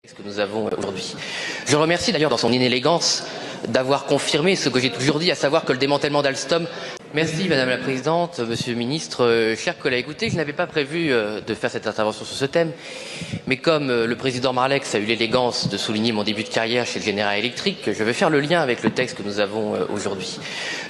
Ce que nous avons aujourd'hui. Je remercie d'ailleurs dans son inélégance d'avoir confirmé ce que j'ai toujours dit, à savoir que le démantèlement d'Alstom... Merci Madame la Présidente, Monsieur le Ministre, chers collègues. Écoutez, je n'avais pas prévu de faire cette intervention sur ce thème, mais comme le Président Marlex a eu l'élégance de souligner mon début de carrière chez le General Electric, je vais faire le lien avec le texte que nous avons aujourd'hui.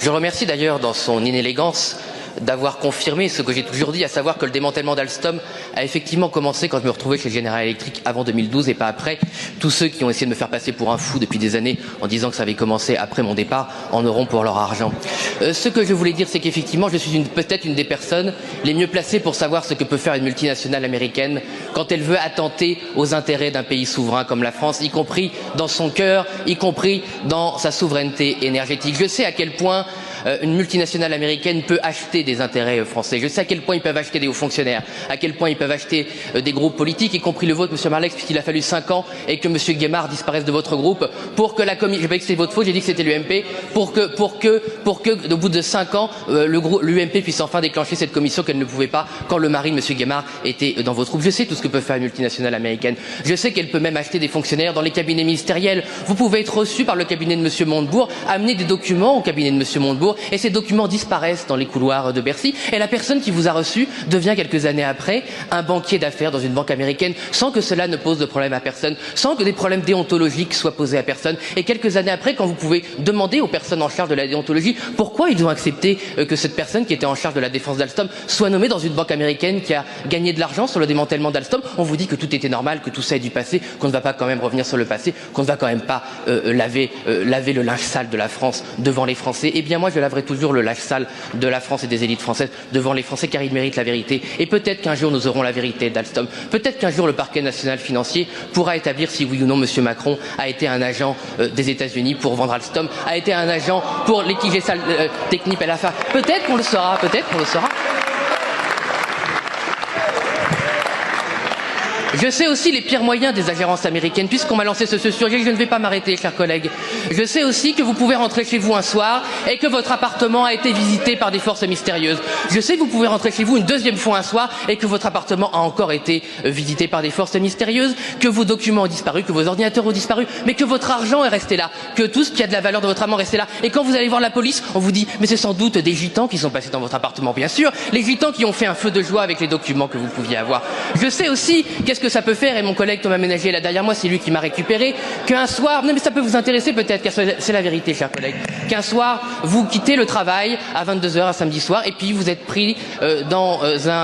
Je remercie d'ailleurs dans son inélégance d'avoir confirmé ce que j'ai toujours dit, à savoir que le démantèlement d'Alstom a effectivement commencé quand je me retrouvais chez General Electric avant 2012 et pas après. Tous ceux qui ont essayé de me faire passer pour un fou depuis des années en disant que ça avait commencé après mon départ en auront pour leur argent. Ce que je voulais dire, c'est qu'effectivement, je suis peut-être une des personnes les mieux placées pour savoir ce que peut faire une multinationale américaine quand elle veut attenter aux intérêts d'un pays souverain comme la France, y compris dans son cœur, y compris dans sa souveraineté énergétique. Je sais à quel point une multinationale américaine peut acheter des intérêts français. Je sais à quel point ils peuvent acheter des hauts fonctionnaires, à quel point ils peuvent acheter des groupes politiques, y compris le vôtre, Monsieur Marlex, puisqu'il a fallu 5 ans et que Monsieur Guémard disparaisse de votre groupe pour que la commission... J'ai pas dit que c'était votre faute, j'ai dit que c'était l'UMP, pour que, au bout de 5 ans, l'UMP puisse enfin déclencher cette commission qu'elle ne pouvait pas quand le mari de Monsieur Guémard était dans votre groupe. Je sais tout ce que peut faire une multinationale américaine. Je sais qu'elle peut même acheter des fonctionnaires dans les cabinets ministériels. Vous pouvez être reçu par le cabinet de Monsieur Montebourg, amener des documents au cabinet de Monsieur Montebourg, et ces documents disparaissent dans les couloirs de Bercy, et la personne qui vous a reçu devient quelques années après un banquier d'affaires dans une banque américaine, sans que cela ne pose de problème à personne, sans que des problèmes déontologiques soient posés à personne. Et quelques années après, quand vous pouvez demander aux personnes en charge de la déontologie pourquoi ils ont accepté que cette personne qui était en charge de la défense d'Alstom soit nommée dans une banque américaine qui a gagné de l'argent sur le démantèlement d'Alstom, on vous dit que tout était normal, que tout ça est du passé, qu'on ne va pas quand même revenir sur le passé, qu'on ne va quand même pas laver le linge sale de la France devant les Français. Eh bien moi je laverai toujours le linge sale de la France et des élites françaises devant les Français, car ils méritent la vérité. Et peut-être qu'un jour nous aurons la vérité d'Alstom. Peut-être qu'un jour le parquet national financier pourra établir si oui ou non Monsieur Macron a été un agent des États-Unis pour vendre Alstom, a été un agent pour l'équiger technique à la fin. Peut-être qu'on le saura, peut-être qu'on le saura. Je sais aussi les pires moyens des ingérences américaines, puisqu'on m'a lancé ce sujet, je ne vais pas m'arrêter, chers collègues. Je sais aussi que vous pouvez rentrer chez vous un soir et que votre appartement a été visité par des forces mystérieuses. Je sais que vous pouvez rentrer chez vous une deuxième fois un soir et que votre appartement a encore été visité par des forces mystérieuses, que vos documents ont disparu, que vos ordinateurs ont disparu, mais que votre argent est resté là, que tout ce qui a de la valeur de votre argent est resté là. Et quand vous allez voir la police, on vous dit, mais c'est sans doute des gitans qui sont passés dans votre appartement. Bien sûr, les gitans qui ont fait un feu de joie avec les documents que vous pouviez avoir. Je sais aussi qu'est-ce que ça peut faire, et mon collègue Thomas Ménager est là derrière moi, c'est lui qui m'a récupéré, qu'un soir, non mais ça peut vous intéresser peut-être, car c'est la vérité, chers collègues, qu'un soir, vous quittez le travail à 22 h un samedi soir, et puis vous êtes pris dans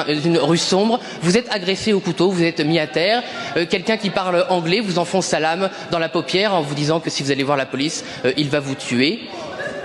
une rue sombre, vous êtes agressé au couteau, vous êtes mis à terre, quelqu'un qui parle anglais vous enfonce sa lame dans la paupière en vous disant que si vous allez voir la police, il va vous tuer.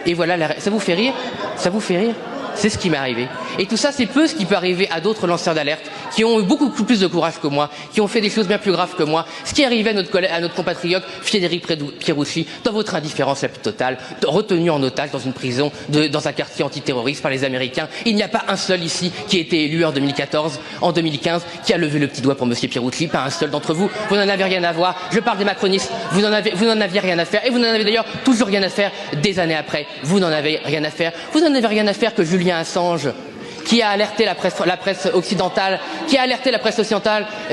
Et voilà, ça vous fait rire? Ça vous fait rire? C'est ce qui m'est arrivé. Et tout ça, c'est peu ce qui peut arriver à d'autres lanceurs d'alerte qui ont eu beaucoup plus de courage que moi, qui ont fait des choses bien plus graves que moi. Ce qui est arrivé à notre compatriote Frédéric Pierucci, dans votre indifférence la plus totale, retenu en otage dans une prison, dans un quartier antiterroriste par les Américains. Il n'y a pas un seul ici qui a été élu en 2014, en 2015, qui a levé le petit doigt pour Monsieur Pierucci. Pas un seul d'entre vous. Vous n'en avez rien à voir. Je parle des macronistes. Vous n'en aviez rien à faire. Et vous n'en avez d'ailleurs toujours rien à faire des années après. Vous n'en avez rien à faire. Vous n'en avez rien à faire que Julian Assange, qui a alerté la presse occidentale,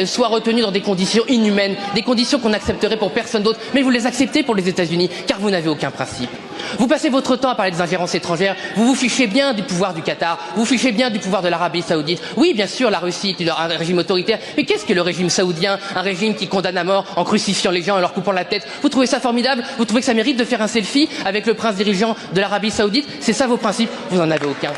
soit retenu dans des conditions inhumaines, des conditions qu'on accepterait pour personne d'autre, mais vous les acceptez pour les États-Unis, car vous n'avez aucun principe. Vous passez votre temps à parler des ingérences étrangères, vous vous fichez bien du pouvoir du Qatar, vous vous fichez bien du pouvoir de l'Arabie Saoudite. Oui, bien sûr, la Russie est un régime autoritaire, mais qu'est-ce que le régime saoudien, un régime qui condamne à mort en crucifiant les gens et leur coupant la tête? Vous trouvez ça formidable? Vous trouvez que ça mérite de faire un selfie avec le prince dirigeant de l'Arabie Saoudite? C'est ça vos principes? Vous n'en avez aucun.